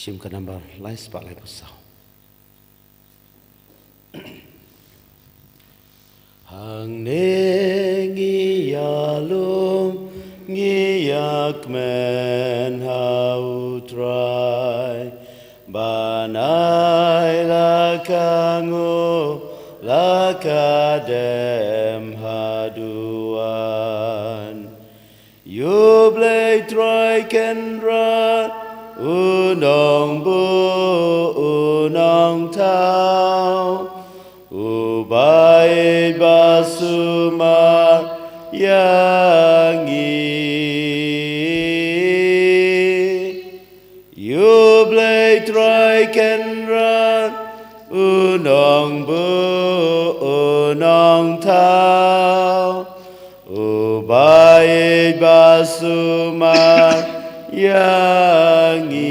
Shim ka number lai spa lai pasau. Hang ne ngi yalum ngi yakmen how try banai la kangu la kadem haduan you blay try can run unong bu unong tau ubai basuma yangi you blay try can run unong bu unong tau ubai basuma yangi.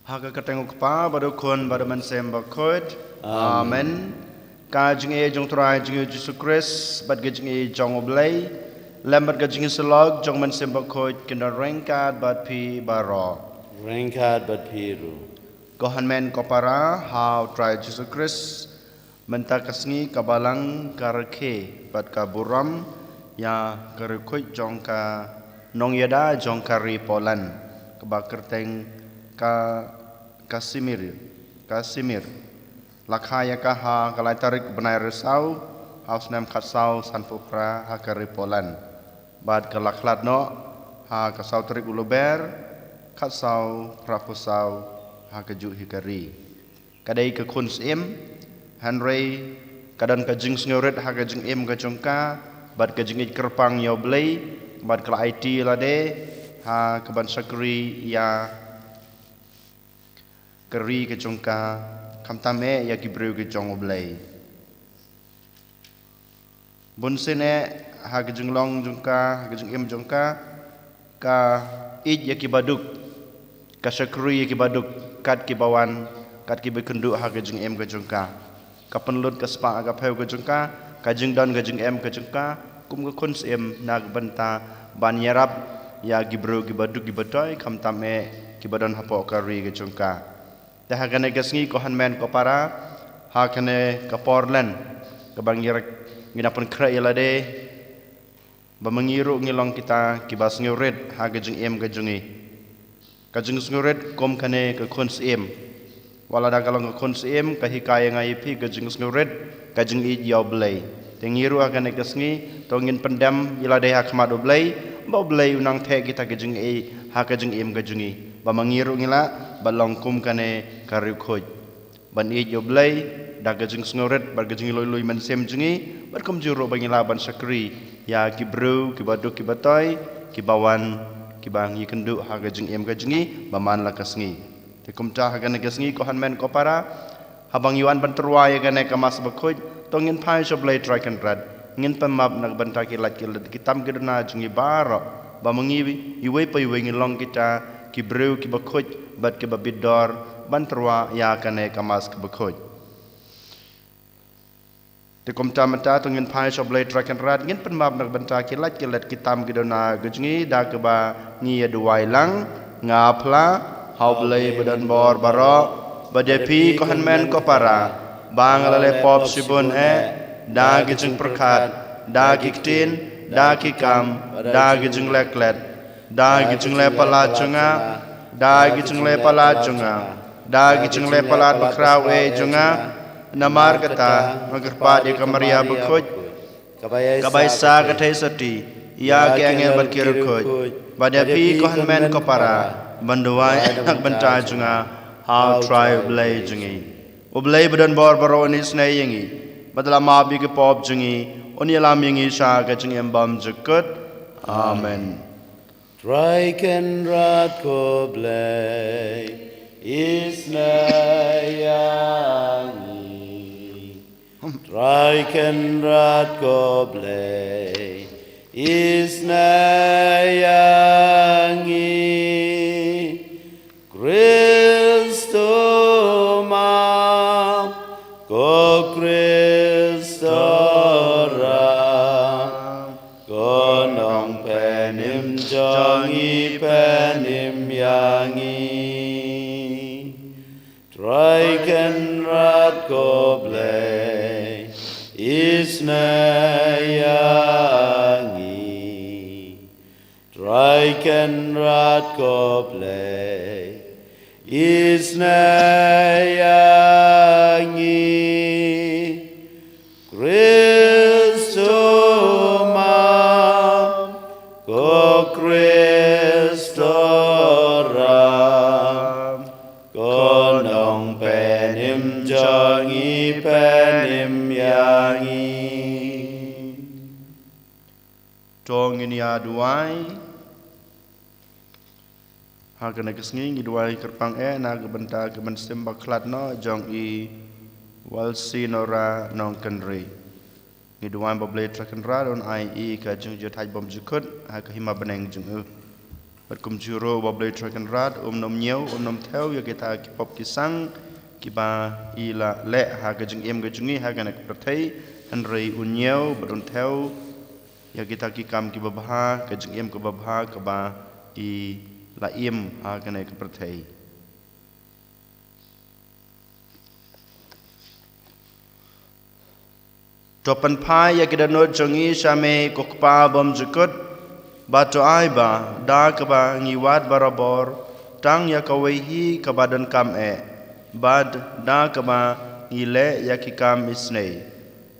Haka katengok pa badukun badaman sembakot. Amen. Kajing e jong trai jing Jesus Christ bad gajing e jong oblay. Lambat gajing selog jong man sembakot kena rengkat bad pi baro. Rengkat bad piru. Kohan men kopara how try Jesus Christ mentakasngi kabalang karake bad kaburam ya karikut jong ka nong yada jong kari Poland kebakerteng Kasimir lakhaya kaha kalai tarik benai resau haus nam khatsau sanpupra ha kari Poland bad kalaklat no ha kasau tarik uluber khatsau prapusau ha keju hikari kadai ke kun sim hanrei kadan kajing sngoret ha kajing im kajongka bad kajing kerpang yoblei bad kala IT lade ha keban sakri ya keri kajongka kamtame ya kibreu kajong oblei bunsene ha kajing long jongka kajing im jongka ka ij ya kibaduk ka sakri ya kibaduk kat kibawan kat kibekendu ha kajing em kajongka kapenlut kaspa aga pheu kajongka kajing dan kajing em kajongka kum ka khons em nag banta ban yarap ya gibro gibaduk gibatoy kamtame kibadan hapo kari kajongka dah kane gasngi ko hanmen ko para ha kane ka porlan ka bangirak nginapun kra ilade bamangiru ngilong kita kibas nguret ha kajing em kajungi kajing nguret kom kane ka khons em wala da kalong ka khons em ka hikaya ngai pi kajing nguret kajing I yoblei tengiru akan ekasngi tongin pendam ilade hak madu blai ba blai unang the kita kajing e hak kajing em kajungi ba mangiru ngila balong kum kane kari khoj ban I yoblei da kajing nguret bar kajing loi man sem jungi bar kum juro bangila ban sakri ya kibru kibaduk kibatoy kibawan kibang yikendu ha kajing em kajungi baman lakasngi tekum ta hagan kasngi ko hanmen ko para habang yuan banterwa ya gane kamas bakhoj tongin phai soblai try kan rad ngin pamap nag banta kilat kilat kitam gedna jungi baro bamangi iwe pa iwe ngilong kita kibreu kibakhoj bat kibabidor banterwa ya kane kamas kebekoj te kom tamata tungin pai soblay trakan rat ngin penmap nak benta kilat kitam gidona gejngi da keba ngi aduai lang ngapla haublay badan bor baro badepi kohanmen ko para bang lale pop sibun da gejeng perkat da kiktin da kikam da gejeng leklet da gejeng le pala junga da gejeng le pala junga da gejeng le pala bakrawe junga namar kata magerpa di kamaria bekoj kabai sa katai sati ia kengel berkirukoj badapi kohanmen kopara banduai nak benta junga how try blay jungi oblay badan bor baro ni snai yangi badala mabi ke pop jungi oni alam yangi sa ka jungi embam jekut amen Try can rat ko blay isnai yangi Try can rat ko blay isnai yangi Kristo ma ko Kristo ra ko nong penim jangi penim yangi Try can rat ko blay isnai yangi Try can rat ko blay isnai yangi Kristo ma ko Kristo ra ko nong penim jangi penim yangi tong ini aduai Hakan kesngi ngiduai kerpang na gebenta kemen simba klat no jong I walsi nora nong kenri ngiduai bablay trakan ra don ai ka jung jotai bom jukut ha ka hima beneng jung bat kum juro bablay trakan rat nom nyeu nom theo ya kita kipop kisang kiba ila le ha ka jung em ka jungi ha kana prathai henri unyeu badon theo ya kita kikam kibabha ka jung em ka babha ka ba I la im ha kane ka prathai topan phai ya kidano jongi same kokpa bom jukut bato aiba da ka ba ngiwat barabor tang ya ka wehi ka badan kam bad da ka ba ngile ya kikam isnei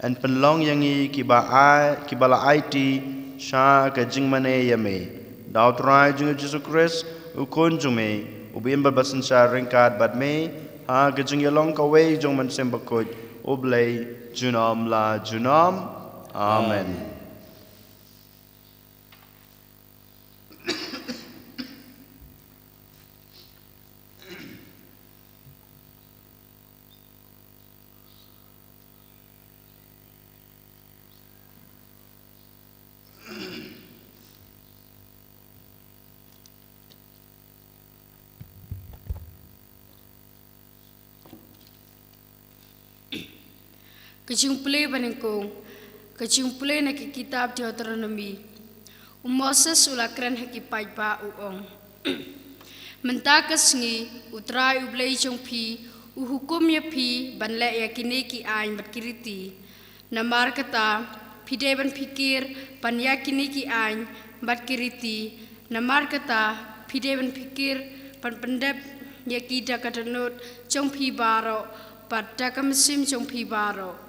an penlong yangi kibala IT sha ka jingmane yame Daud rai junga Jesus Christ ukun jume ubim babasan sa ringkat bad me ha gajung yalong kawe jong man sembakoj oblay junam la junam amen Kecing play banengkong, kecing play nak kitab Deuteronomy. Moses ulakran hakipai pa uong. Mentakas ngi utrai ublay jong pi uhukum ya pi banle ya kini ki ain berkiriti. Namar kata pide ban pikir pan ya kini ki ain berkiriti. Namar kata pide ban pikir pan pendep ya kita kadanut jong pi baro pada kamesim jong pi baro.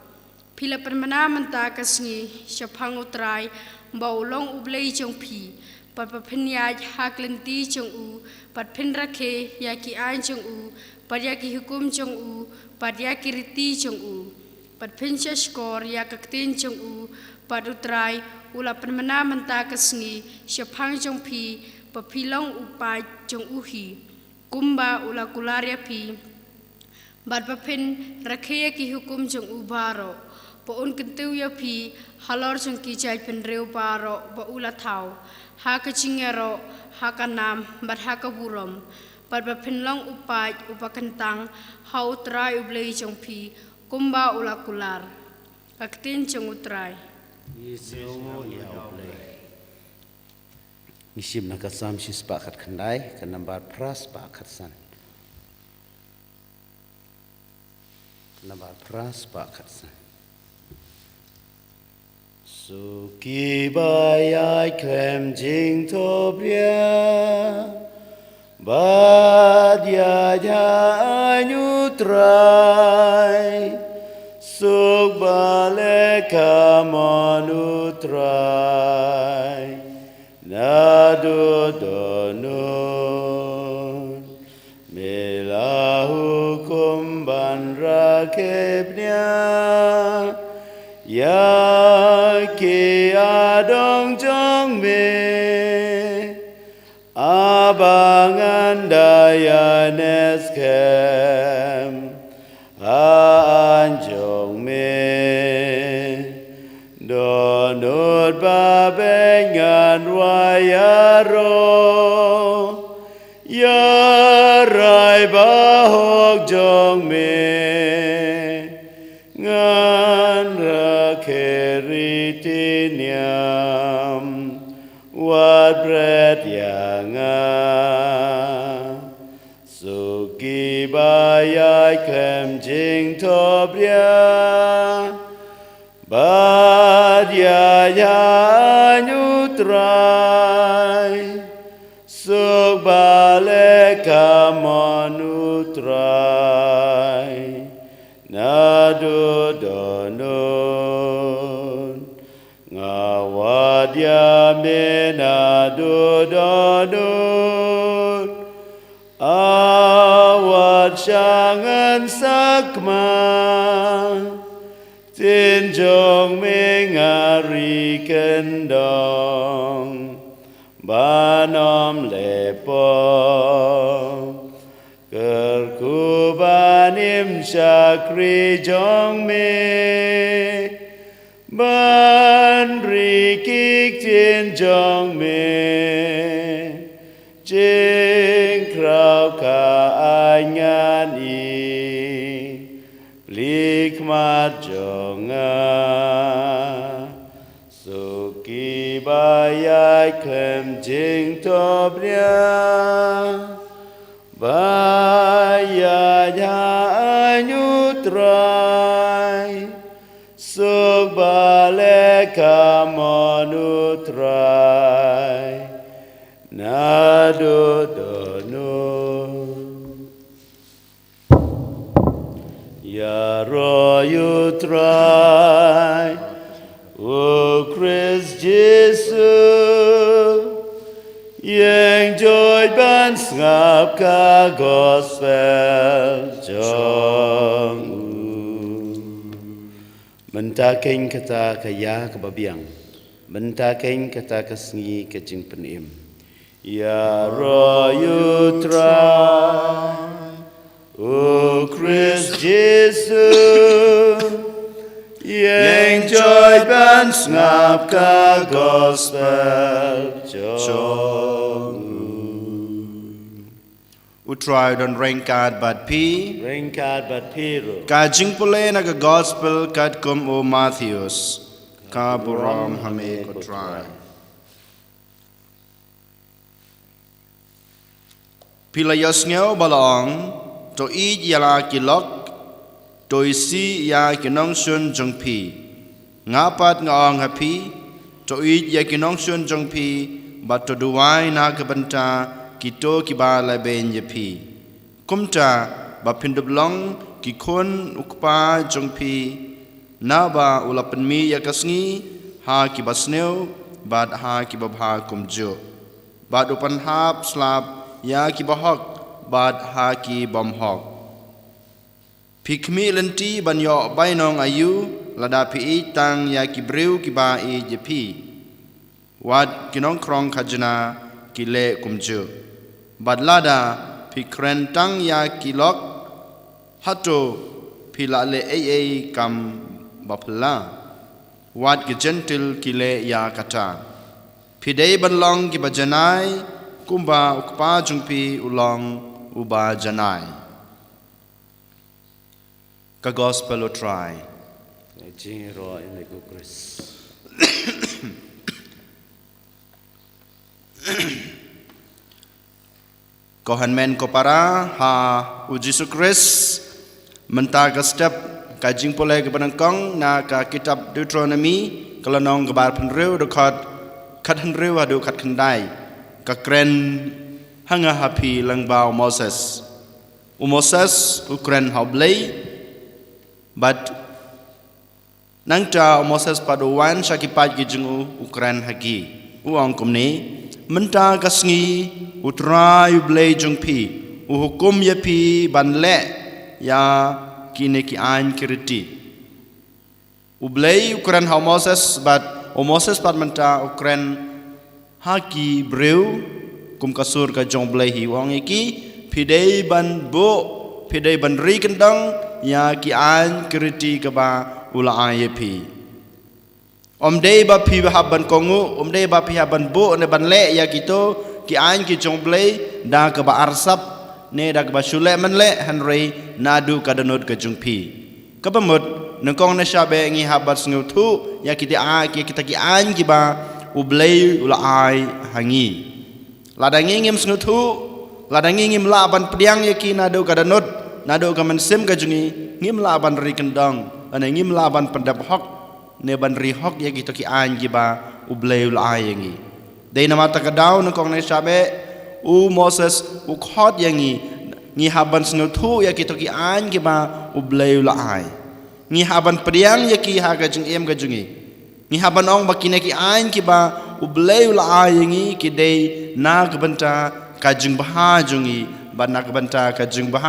Pila permana mentakas ngi syapang utrai baulong ublay jong pi pat papenyaj haklenti jong u pat penrake yaki ain jong u pat yaki hukum jong u pat yaki riti jong u pat pensya skor yakaktin jong u pat utrai ula permana mentakas ngi syapang jong pi papilong upai jong uhi kumba ula kularia pi bat papen rakhe yaki hukum jong u baro Poon kentu ya pi halor jong kijai penreu baro ba ula thau ha ka chingero ha ka nam bat ha ka burom ปัดบะเพ็ญล่องอุปายอุปกันตังเฮาตรายอุเบลจงพีกุมบาอุลากุลาร์อักตินจงอุตราย Yesumo ya ublay. Mishim nakasam shispa kat kandai kan nambar pras pa katsan. Nambar pras pa katsan. Suki bayai klem jing tobria. Badya nyutrai. Suk baleka manutrai nadu donun milahu kumban rakibnya ya ki adong jong me abangan daya neskem anjong me donut babengan wayaro ya rai bahok jong me ngan rakeritiniam wat bret yanga suki bayai kem jing tobria badya nyutrai suk baleka manutrai nadu donun ngawadya menadu donun awat syangan sakma tinjong mengari kendong banom lepong kerkubanim syakri jong me ban rikik tinjong me jing krau ka anyani Likmat jonga suki bayai klem jing tobria bayaya nyutrai suk baleka manutrai nadu donun Ya royutrai, O Christ Jesus, yang joy ban ngap ka gospel jong mentaking kata kaya kebabiang, mentaking kata kesengi kejing penim. Ya royutrai, O Christ Jesus, yang joy ban ngap ka gospel jong Utrai don rengkat bat pi Ringkat bat piru ka jing pule na ka gospel kat kum o Matthews ka buram hame ko try Pila yasngeo balong to i yala kilok to isi ya kinong sun jong pi ngapat ngaong hapi to i ya kinong sun jong pi bat to duwai na kabanta kito kiba la ben pi kumta ba pindublong ki kon ukpa jong pi na ba ulapan mi ya kasngi ha ki basneu bad ha ki babha kumjo bad upan hap slap ya ki bahok bad ha ki bomhok Pikmi lenti banyo bainong ayu lada pi tang ya ki breu ki ba i jepi wat kinong krong khajna ki le kumjo bad lada pi krentang ya ki lok hato pi la le ei kam bapla wat ki gentle ki le ya kata pi dei ban long ki bajanai kumba ukpa jungpi ulong uba janai. Ka gospel o try. Jing ro in the Chris. Kohan men ko para ha u Jesu Christ menta ka step ka jing pole ke panangkong na ka kitab Deuteronomy kalanong gabar penreu dekat kat henreu adu kat kendai ka kren hanga happy lang bau Moses u kren hablei but nang ta Moses paduan sakipat ki jing u kren hagi u angkum ni menta kasngi utrai blei jung pi uhukum ya pi banle ya kine ki an kiriti ublei ukran ha Moses but Moses pat menta ukran haki breu kum kasur ka jong blei hi wang iki pidei ban bo pidei ban ri kendang ya ki an kiriti ka ba ula ai pi dei ba pi ha ban kongu dei ba pi ha ban bo ne ban le ya kito ki an ki jong blei da ka ba arsap ne da ka ba shule man le hanrei nadu ka danot ka jung pi ka ba mot nangkong na syabe ngi ha bat sngu thu ya kita a ki kita ki an ki ba u blei ula ai hangi ladangi ngim sngu thu ladangi ngim la ban priang ya ki nadu ka danot nadu ka man sim ka jungi ngim la ban ri kendang ane ngim la ban pendap hok ne ban ri hok ya kita ki an ki ba u blei ula ai ngi dei nama ta ka daw nangkong na syabe u Moses u khot yang ngi haban sngu thu ya kita ki an ki ba u blei ula ai ngi haban priang ya ki ha ga jing em ga jungi ngi haban ong ba ki an ki ba u blei ula ai ngi ki dei na ka banta ka jing ba jungi ba na ka banta ka jing ba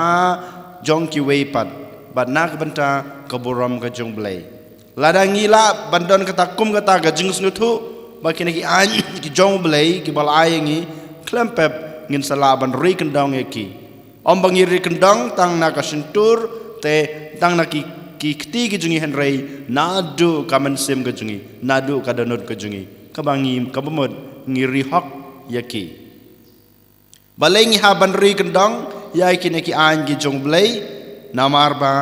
jong ki wei pat ba na ka banta ka boram ka jong blei ladangi la bandon kata kum kata ga jing sngu thu ba ki an ki jong blei ki bal ai ngi klempep ngin salaban ri kendang eki om bangi ri kendang tang na ka sentur te tang na ki kti ki jungi henrei nadu kamen sim ka jungi nadu ka danot ka jungi ka bangi ka bamot ngiri hok yeki baleng ha ban ri kendang ya ki ne ki an ki jong blei namar ba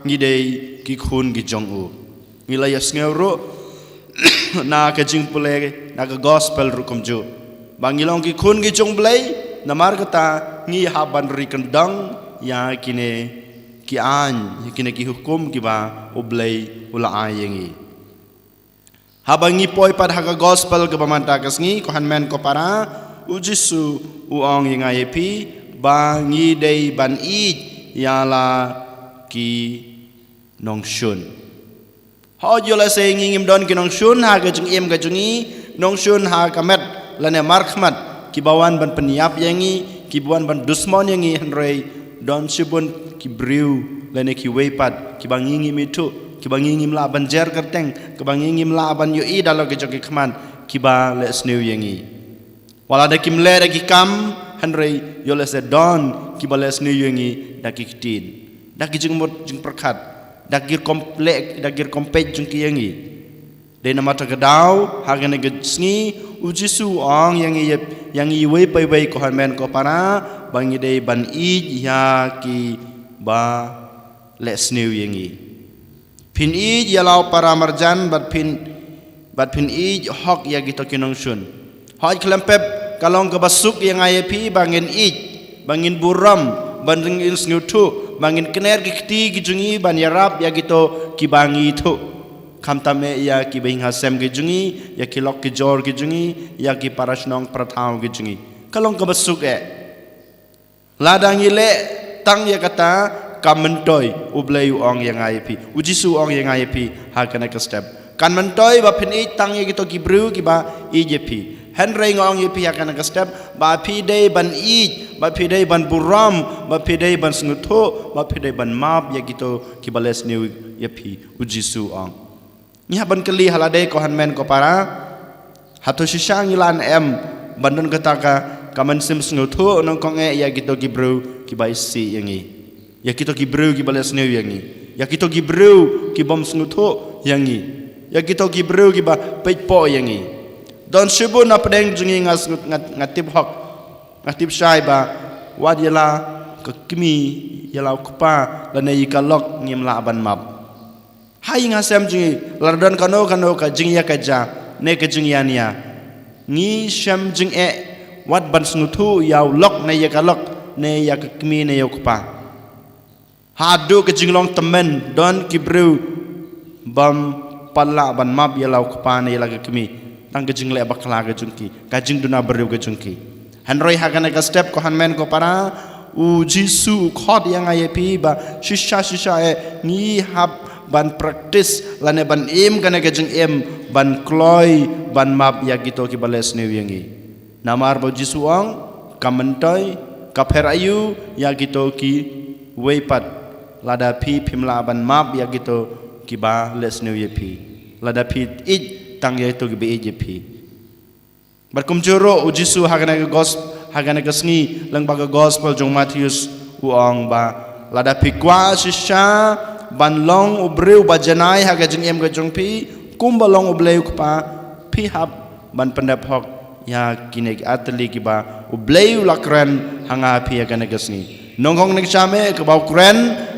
ngidei ki khun ki jong u ngila ya sngeuro na ka jing pule na ka gospel ru komju bangilong ki khun ki jong blei namar kata ngi haban ri kendang ya kine ki an kine ki hukum ki ba ublei ula ayengi habangi poi pad ha gospel ke pamanta kasngi ko hanmen ko para ujisu uong yang ayepi bangi dei ban i yala ki nongshun ho yola se ngim don ki nongshun ha ga jung em ga jungi nongshun ha kamet lane markhmat ki bawan ban peniap yangi ki bawan ban dusmon yangi henrei don sibun ki briu lane ki weipat ki bangi ngim itu ki bangi ngim la ban jer kerteng ki bangi ngim la ban yo i dalo ki joki khman ki ba le sneu yangi wala da kim le da ki kam henrei yo le se don ki ba le sneu yangi da ki tin da ki jing mot jing perkhat da gir komplek da gir kompet jing ki yangi de nama ta gadau hagane gsngi ujisu ong yang i wei pai wei ko hanmen ko para bangi dei ban i ya ki ba le sneu yangi pin i ya lau para marjan bat pin i hok ya gitu kinong shun hoj klempep kalong ke basuk yang ayepi bangin i bangin buram banding in sneu tu bangin kener ki kti ki jungi ban yarap ya gitu ki bangi tu kamtame ya ki behing hasem ki jungi ya ki lok ki jor ki jungi ya ki parasnong prathau ki jungi kalong ka basuk ladangi le tang ya kata kamentoy ublei ong yang ayepi ujisu ong yang ayepi ha kana ka step kan mentoy ba phin i tang ya ki to ki bru ki ba i jepi henrei ngong yepi ha kana ka step ba phi dei ban i ba phi dei ban buram ba phi dei ban snutho ba phi dei ban map ya ki to ki bales new yepi ujisu ong nya ban kali halade ko hanmen ko para hatu sisang ilan em bandon kataka kaman sim snutho nong kong ya gitu ki bro ki bai si yangi ya gitu ki bro ki bales new yangi ya gitu ki bro ki bom snutho yangi ya gitu ki bro ki ba pepo yangi don sibu na pedeng jungi ngatip hok ngatip syai ba wadila kekmi yalau kupa lana yikalok ngim la ban map hai ngasem jingi lardon kano ka jing ya kaja ne ka jing ya nia ngi syam jing wat ban snutu yau lok ne yakalok ne ya kekmi ne yau kupa hadu ka jing long temen don kibru bam pala ban map yalau kupa ne yala kekmi tang ka jing le bakla ka jungki ka jing duna beru ka jungki hanroi hagana ka step ko hanmen ko para u jisu khot yang ayepi ba shisha ngi hab ban practice lane ban im kana ka jing im ban kloi ban map ya gitu ki bales ne yangi namar bo jisu ang kamentoy kaperayu ya gitu ki weipat lada pi pimla ban map ya gitu ki ba les ne yepi lada pi ij tang ya itu ki be ejpi barkum juro ujisu hagana ka sngi lang baga gospel jong Matius uang ba lada pikwa shisha ban long ubreu ba janai haga jeng em ga jong pi kumba long ubleu pa pi hab ban pendap hok ya kine atli ki ba ubleu lakren hanga pi hagana ka sngi nonghong nek chame ka ba kren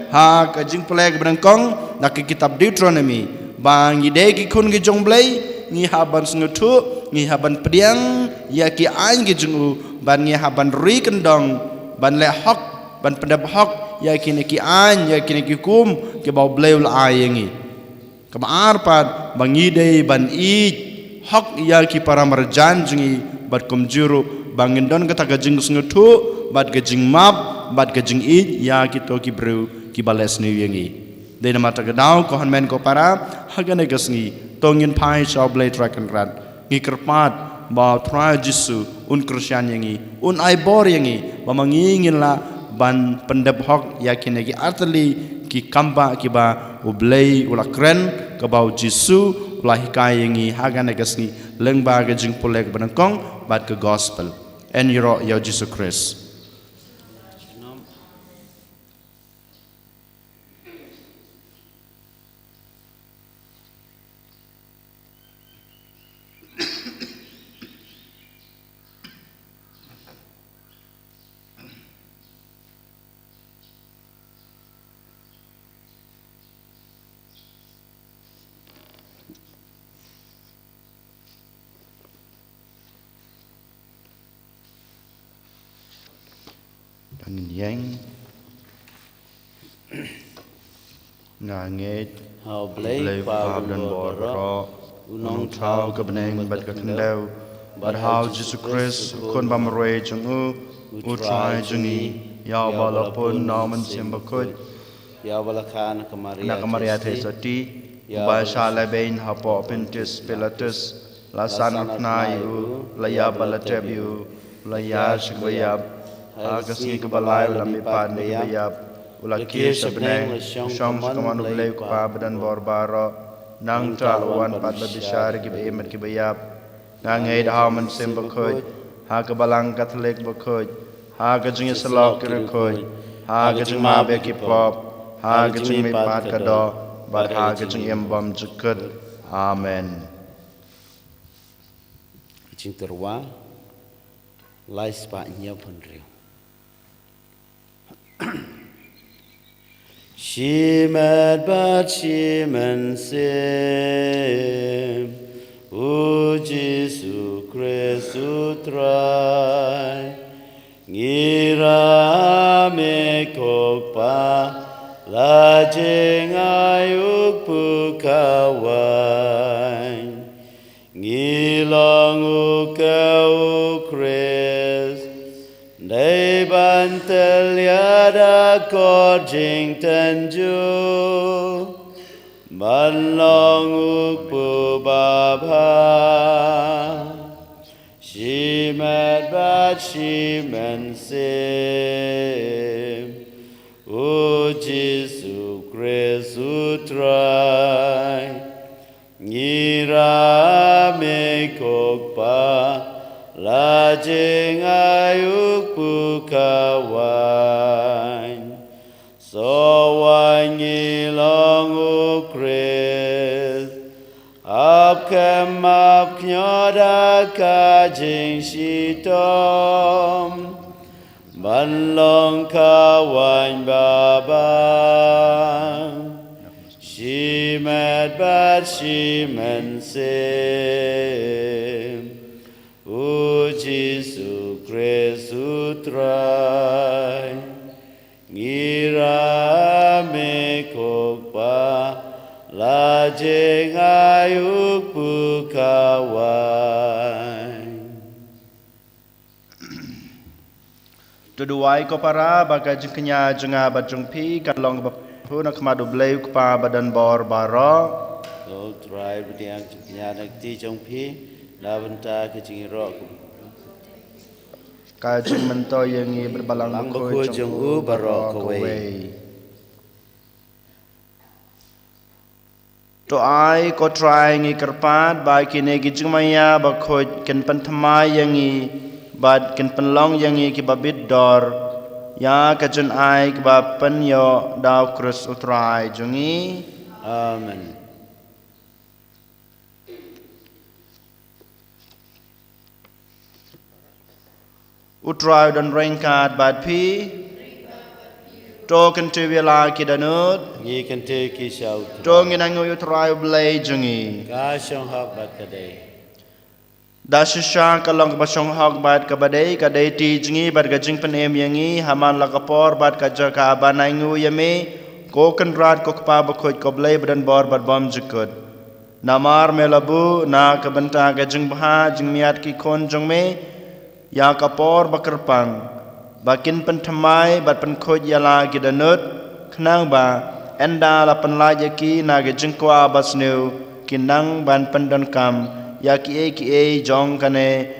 ha ka jing plek brangkong nak kitab Deuteronomy bang ide ki kun ki jong blei ngi haban sngutu ngi haban pediang ya ki ain ki jungu ban ngi haban ri kendong ban le hok ban pendap hok ya ki ne ki ain ya ki ne ki kum ki bau bleu la ayengi ka ar pat bangi dei ban i hok ya ki para marjan jungi bat kum juru bangin don kata ka jing sngutu bat ka jing map bat ka jing i ya ki to ki bru ki bales ni yengi dei na mata ka dau ko han men ko para hagane ka sngi tongin pai shaw blade track and rat ngi kerpat ba try jisu un Christian yangi un ai bor yangi ba mangingin la ban pendep hok yakin lagi atli ki kamba ki ba ublei ula kren ka ba jisu ula hikai yangi hagan negasni leng ba ga jing polek banangkong bat ke gospel en yoro ya Jesus Christ yang nganget hau blei pa dan boro unong thau ka beneng bat ka kendau bat hau Jesus Christ kon bam roi chung u try jungi ya bala pun naman simbakut ya balakan na kamaria the sati ba shala bein hapo pentis pilatus lasan utna yu laya balatebu laya shgwayab agas ngi kebalai lami pan ni bayab ulaki sebeneng syam kaman ulai pa badan borbaro nang talwan pat labishar ki beemat ki bayab nangai dahaman sembakoj ha kebalang katolik bakoj ha gajing selok rekoj ha gajing mabe ki pop ha gajing mi pat kado bat ha gajing embam jukut amen jing terwa lais pa nyap henriu Shimet bat shimen sim U Jesu Christu trai Ngira me kokpa La jeng ayuk pukawan Ngilang ukau Christ Dei bantel yada kor jing tenju Ban long ukpu babha Shimet bat shimen sim O Jesu Christu trai Ngira me kokpa Lajeng ayuk pukawan Sawangi long ukris Apkem apknyoda kajing shitom บันลงขวันบาบาชิเมตบัดชิเมนเซมอุจิสุคริสตุตรายงิราเมโคกปาลาเจงอายุปุขาวาย Tuduai ko para baga jengkenya jenga bajungpi kalong bapu nak madu bleu kepa badan bor baro. So try betiang jengkenya nak ti jongpi laventa ke jingiro. Kajeng mento yang i berbalang Bangko jengu baro kowe. Tuai ko try ngi kerpat bai kine gijeng maya bakoj ken pentamai yang i bad ken penlong yang i kibabit dor ya kajen ai kibab penyo daw krus utrai jungi Amen. utrai dan rengkat bad pi to ken tu wela kidanut Ngi kan te ki shau. to nginangu utrai blai jungi Ka shong hak bat kadai. Dasisha kalong basong hog bat kabadai kadai ti jingi bat gajing penem yangi haman lakapor bat kaja ka abanai ngu yame ko kenrat ko kpa bakoj ko blai badan bor bat bom jikut namar melabu na kabenta gajing baha jing miat ki kon jong me ya kapor bakerpang bakin pentamai bat penkoj yala gidanut knang ba enda la penla yaki na gajing kwa basneu kinang ban pendan kam ya ki jong kane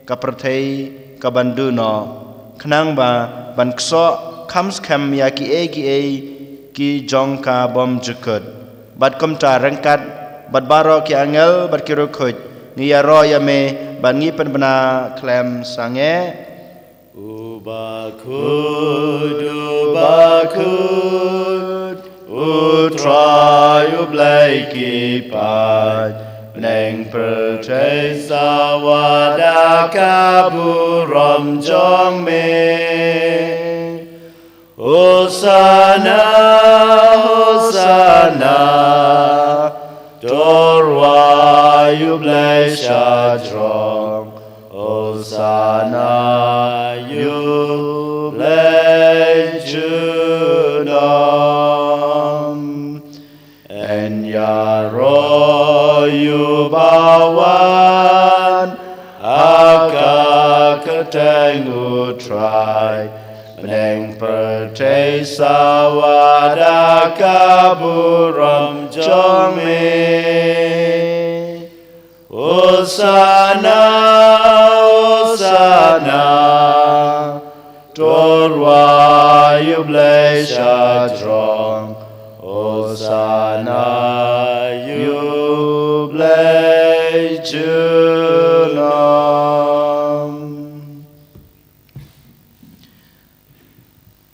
kaperthei kabanduno khnang ba ban kso khams kham ya ki jong ka bom jukut bat kom ta rangkat bat baro ki angel bat ki rokhoj ni ya ro ya me ban ngi pen bana klem sange ubakud utrai ublai ki pai Neng percaya sawada kaburam jong me Hosana Hosana Dorwa yublai shadrong Hosana yublai junam En yaro Yubawan Aka ketengu try Meneng percaya sawada kaburam jong me Hosana Hosana Torwa yublai shadrong Hosana yublai junam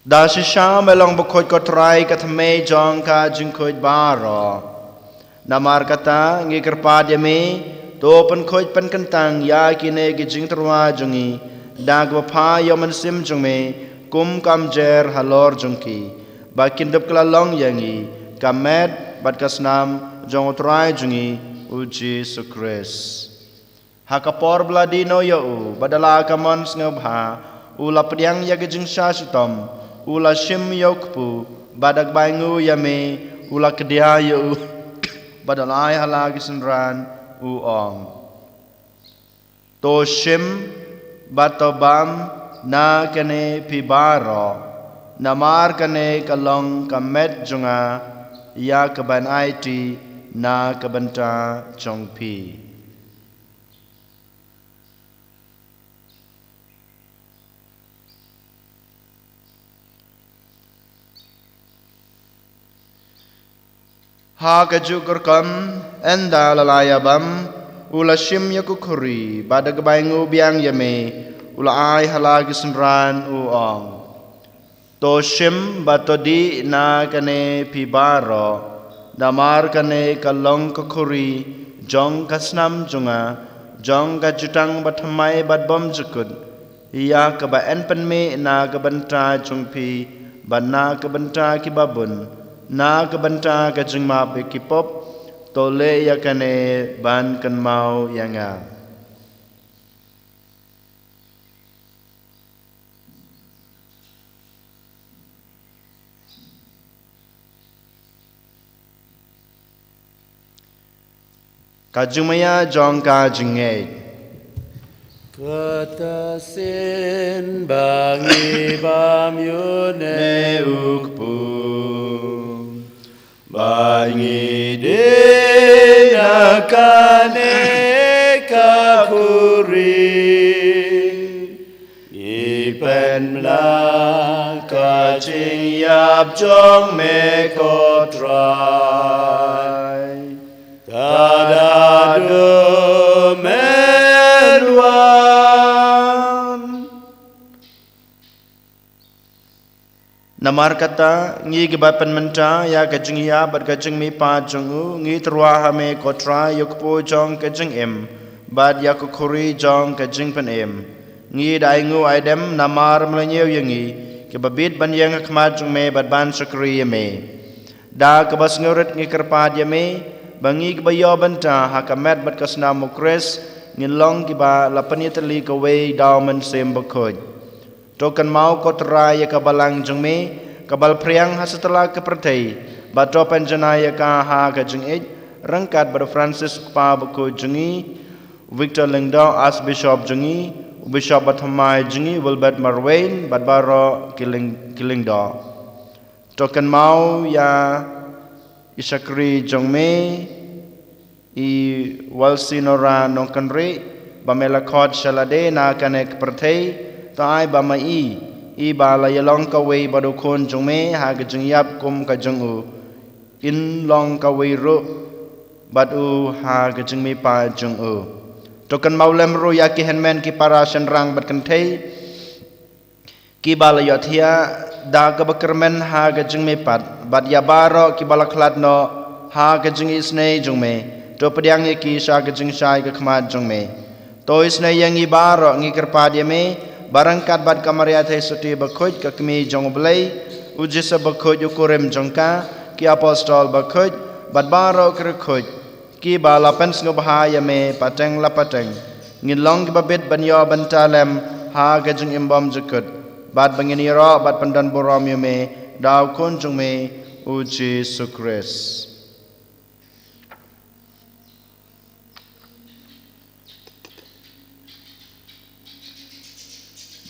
Dasisha melong bukoj kotrai katame jong ka jingkoj baro Namar kata ngi kerpad yame to pen koj pen kentang ya kine gijing terwa jungi dag bapa yoman sim jungme kum kamjer halor jungki bakin dep kelalong yangi kamet bat kasnam jong utrai jungi uji sukres hakapor bladino yau badala kamon ngabha ula pediang ya gejing syasutom ula shim yokpu badak baingu yame ula kedia yau badala halagi senran uong to shim batobam na kene pibaro namar kane kalong kamet junga ya keban IT na kebenta chongpi ha kajukur kam enda lalayabam ula shim yakukuri badag baingu biang yame ula ai halagi senran uong to shim batodi na kane pibaro damar kane kalong kukuri jong kasnam junga jong kajutang bathamai batbom jukut ia ke ba en pen me na ke benta jong pi ban na ke benta ki babun na ke benta ke jing ma be ki pop tole ya kane ban kan mau yanga kajumaya jong ka jingai Kata sin bangi bamyune ukpu bangi dena kane kakuri ipen la kajing yap jong me kotrai tadadu Namar kata ngi gibapan menta ya kajing ya bat kajing mi pa jongu ngi terwa hame kotra yukpo jong kajing em bat ya kukuri jong kajing pen em ngi daingu aidem namar melanyew yangi kibabit ban yang khmat jong me bat ban sakri me da kabas ngurit ngi kerpad ya me bangi kibayo benta hakamet bat kasna mukres ngin long kiba lapani tali kawe dauman sem bakoj tokan mau kotra ya kabalang jengme kabal priang hasetelah kepertai bato penjana ya ka ha ka jeng rangkat ber Francis pa bako jengi Victor Lingdo Archbishop jengi Bishop Bathamai jengi Wilbert Marwain badbaro kilingdo tokan mau ya isakri jengme I walsinora nongkanri bamela khot shalade na kanek pertai tai bamai I bala yalong kawe badukon jongme ha gajeng yap kum kajeng u in long kawe ru badu ha gajeng me pa jeng u tokan maulem ru yaki henmen ki para senrang batkantai ki bala yothia da kabakermen ha gajeng me pat bad yabaro ki bala khlatno ha gajeng isne jongme to pediang ki sha gajeng shai ka khmat jongme to isne yang I baro ngi kerpad me barangkat bad kamaria thai suti bakhoj ka kmi jong blai ujisa bakhoj ukurem jongka ki apostol bakhoj bad baro kerkhoj ki bala pens ngobhaya me pateng la pateng ngin long babet banyo bantalem ha gajeng imbom jekut bad bangini ro bad pandan borom me daw kon jong me uji sukres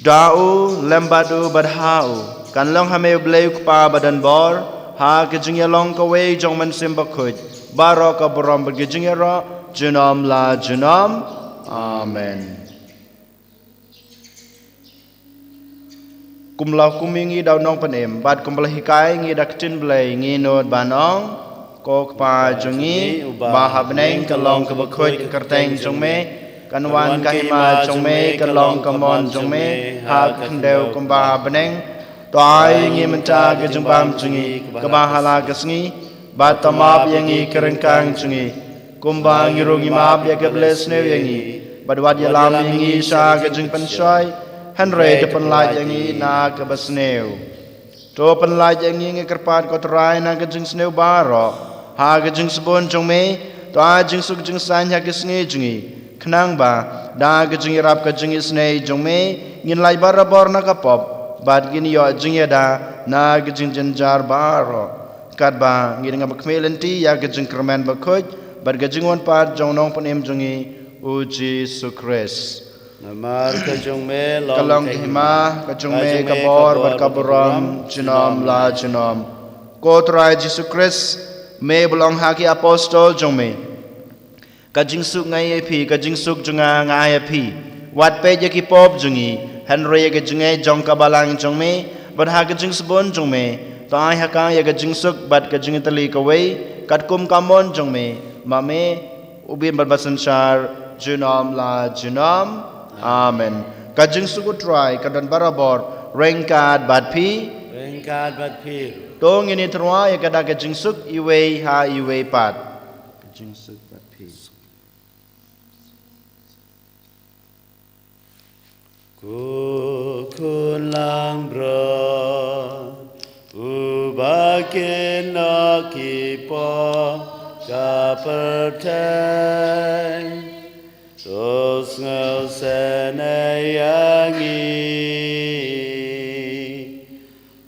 Dau lembadu badhau kan long hame bleu pa badan bor ha kejing long kawe jong man simbakhoj baro ka borom begejing ro junam la junam amen kumlau kumingi dau nong panem bad kumblah hikai ngi daktin blai ngi nod banong kok pa jongi bahabneng kalong ka bakhoj kerteng jong me kanwan kahima jongme kalong kamon jongme ha khandeu kumba beneng toy ngi menta ge jongbam jungi kabahala gasngi batamap yangi kerengkang jungi kumba ngirungi map ya ge blesne yangi badwad yalam yangi sha ge jing pensoi hanre de penlaj yangi na ke basneu to penlaj yangi ngi kerpat kotrai na ge jing sneu baro ha ge jing sebon jongme to a jing suk jing san ya ge sngi jungi Kenang ba da gejing rap gejing isnei jongme ngin lai barabor na kapop bad gini yo jing da na gejing jenjar baro kat ba ngin ngab kmelenti ya gejing kermen bakhoj bad gejing won pat jongnong panem jongi uji sukres namar ka jongme kalong hima ka jongme kabor bad kaboram jinom la jinom kotrai Jesu Christ me belong haki apostol jongme kajing suk ngai phi kajing suk junga ngai phi wat pe je ki pop jungi henry ge jungai jong ka balang jong me bad ha kajing sabon jong me tai ha ka ya kajing suk bad kajing tali ka wei kat kum kamon jong me ma me ubin bad basansar junam la junam amen kajing suk try kadan barabor rengkat bad phi rengkat bad phi tong ini terwa ya kada kajing suk iwei ha iwei pat kajing suk bad phi Kukun lang bro Ubakin no kipo Kapertai Tos ngau senayangi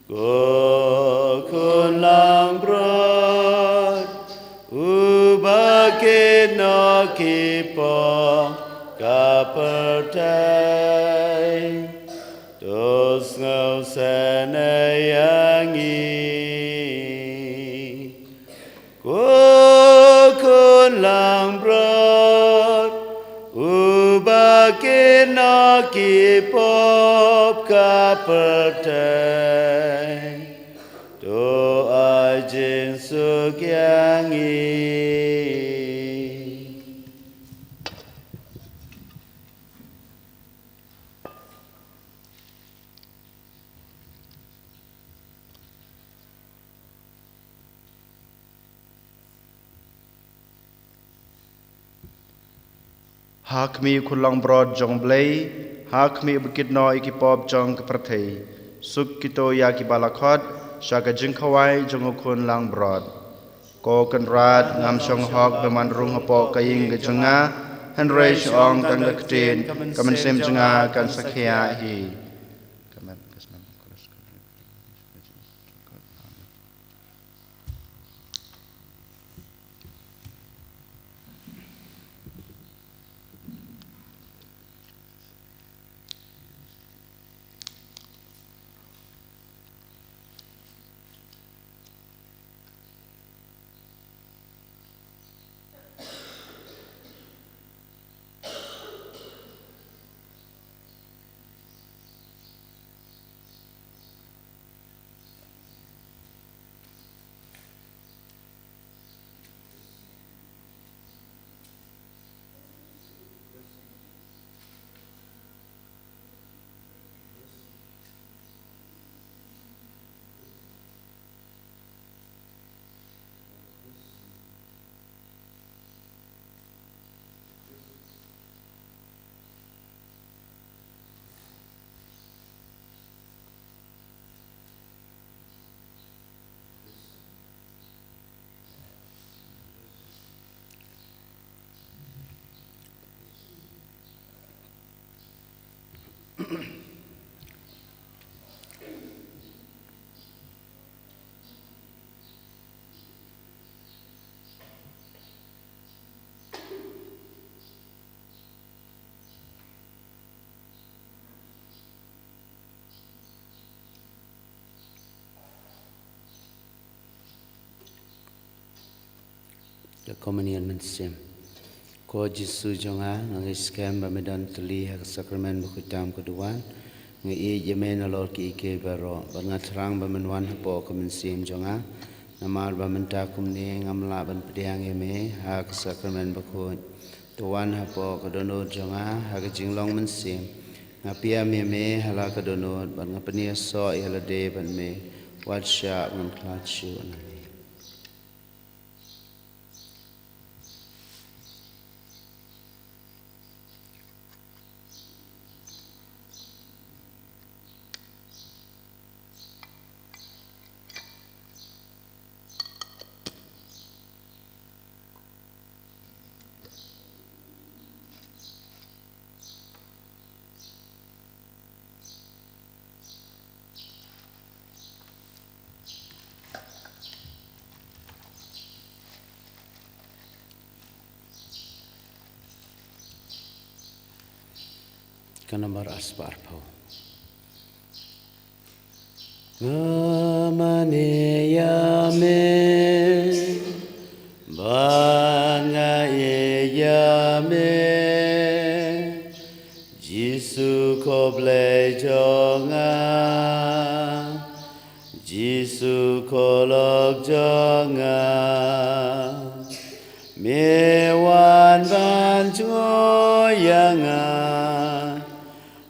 Kukun lang bro Ubakin no kipo Kapertai Tos ngau senayangi Kukun lang brod Ubakin no kipop Kapertai Do ajin sukyangi Hak mi kulang brod jong blay, hak mi bukit no ikipop jong kepertai. Suk kito ya kibalakot, syaga jengkawai jong ukun lang brod. Ko kenrat ngam syong hok beman rung hapo kaying gejenga, henrei syong tangga ketin, kamen sem jenga kan sakya hi. The communion mensim. Ko Jisu jonga nang iskem ba medan teli hak sakramen bukutam keduan ngi i yemen alor ki ke baro ba ngatrang ba menwan hapo ko mensim jonga namar ba menta kumni ngamla ban pediang yeme hak sakramen buku tuan hapo ko dono jonga hak jinglong mensim ngapia meme hala ka dono ban ngapni so yalade ban me watsha ban klachu na Kanamar asbar pau. Ngamane yame, banga yame, Jisu koble jonga, Jisu kolok jonga, mewan ban joyanga.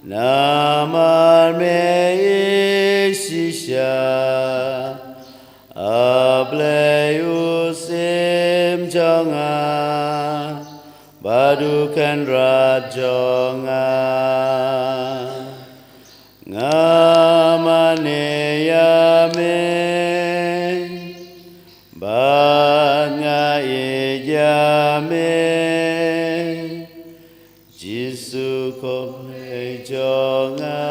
Namar me isisha Ableu sim jonga Badukan rajonga ngamane yame bangai yame Jisu ko jonga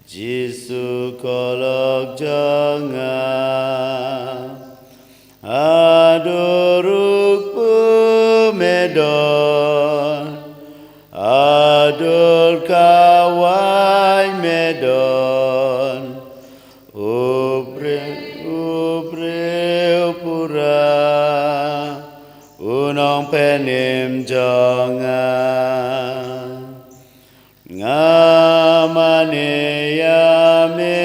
Jisu ko lok jonga adoruk medon ador kawai medon ubre pura unong penim jonga ngamane yame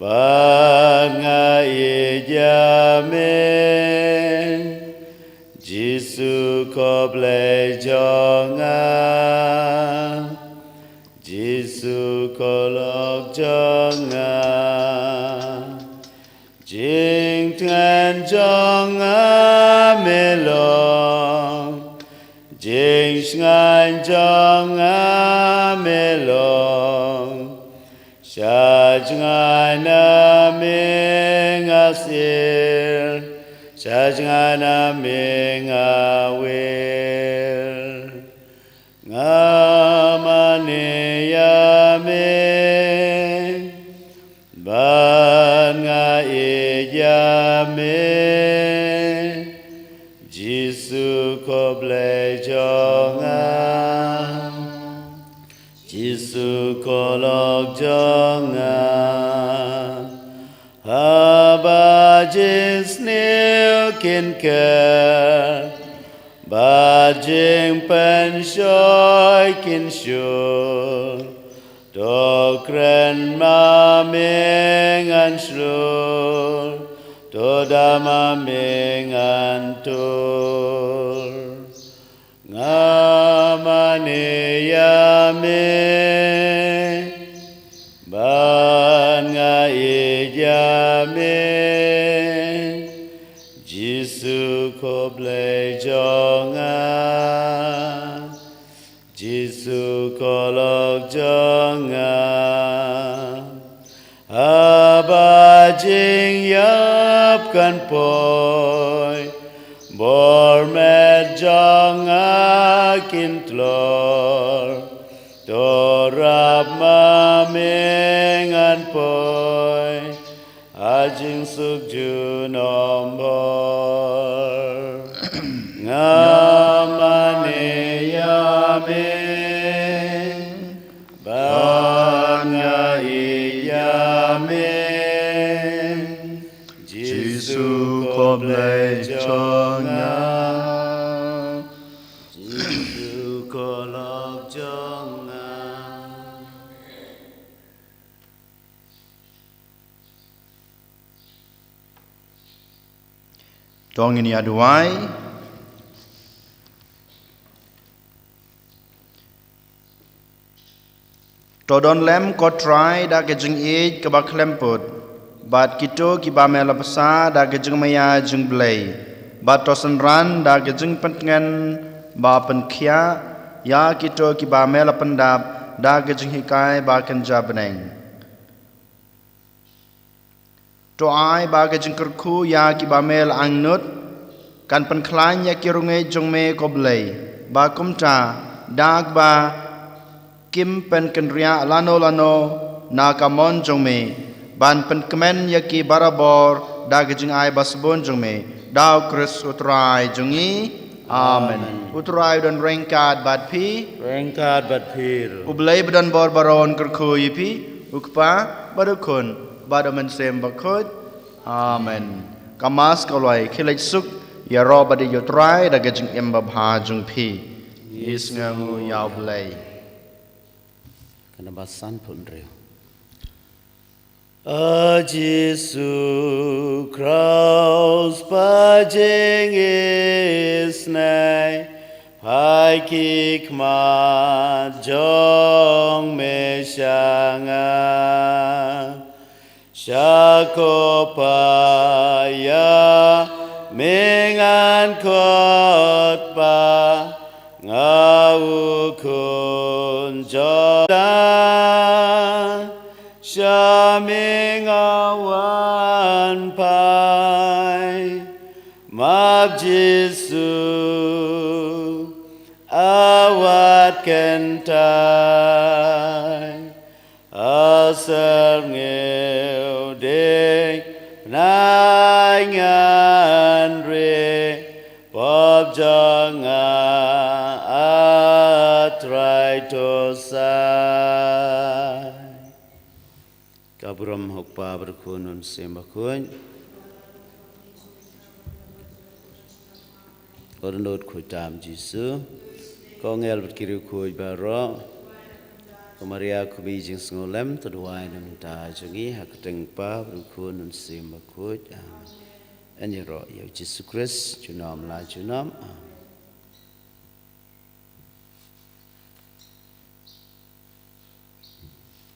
bangai yame Jisu ko ble jonga Jisu ko lok jonga jing tuan jonga melong jing ngan jonga melong sha ngan mengasir sha ngan mengawil ngamane yame bangai yame Jisu ko ble jonga Jisu ko lok jonga haba jis nil kin ker bajing pen shoy kin shul dokren ma mengan shul toda ma mengan tur ngamane yame bangai yame Jisu ko ble jonga Jisu ko lok jonga haba jing yap kan poi bor med jonga kintlor torap ma mengan poi ajing sukju nombor ngamane yame bangai yame Jisu ko ble jonga Jisu ko lok jonga Tong ini aduai Todon lem ko try da ke jing ej ke ba klemput bat kito ki ba mela pesa da ke jing maya jing blai bat tosen ran da ke jing pengen ba penkhia ya kito ki ba mela pendap da ke jing hikai ba kenja beneng to ai ba ke jing kerku ya ki ba mel angnut kan penklan ya ki rungai jong me ko blai ba kumta dak ba kim pen kenria lano na kamon jong me ban pen kemen yaki barabor da gejing ai basbon jong me dau kris utrai jongi amen utrai don rengkat bat pi ublai badan bor baron kerku yipi ukpa badukun badamen sem bakut amen kamas kalai khilai suk ya ro badi yutrai da gejing embabha jong pi is ngangu yaw blai Kanabasan pun reo. A Jesu Christ pajeng isnai hai kikmat jong mesanga syakopaya mengan kot pa ngau kun Jordan, Shaming awan pai, Mab Jesu, awat kentai, asal ngeu dek, naingan re, Bob jangan atrai tosai. Kabram hokpa berkunun sembakun. Kornot kutam Jesu. Kongel berkiri kuj baro. Kemaria kubijing sengolem terduai nam ta jungi hak tengpa berkunun sembakun. Amin. Anyero ya Jesu Kristus junam la junam. Amin.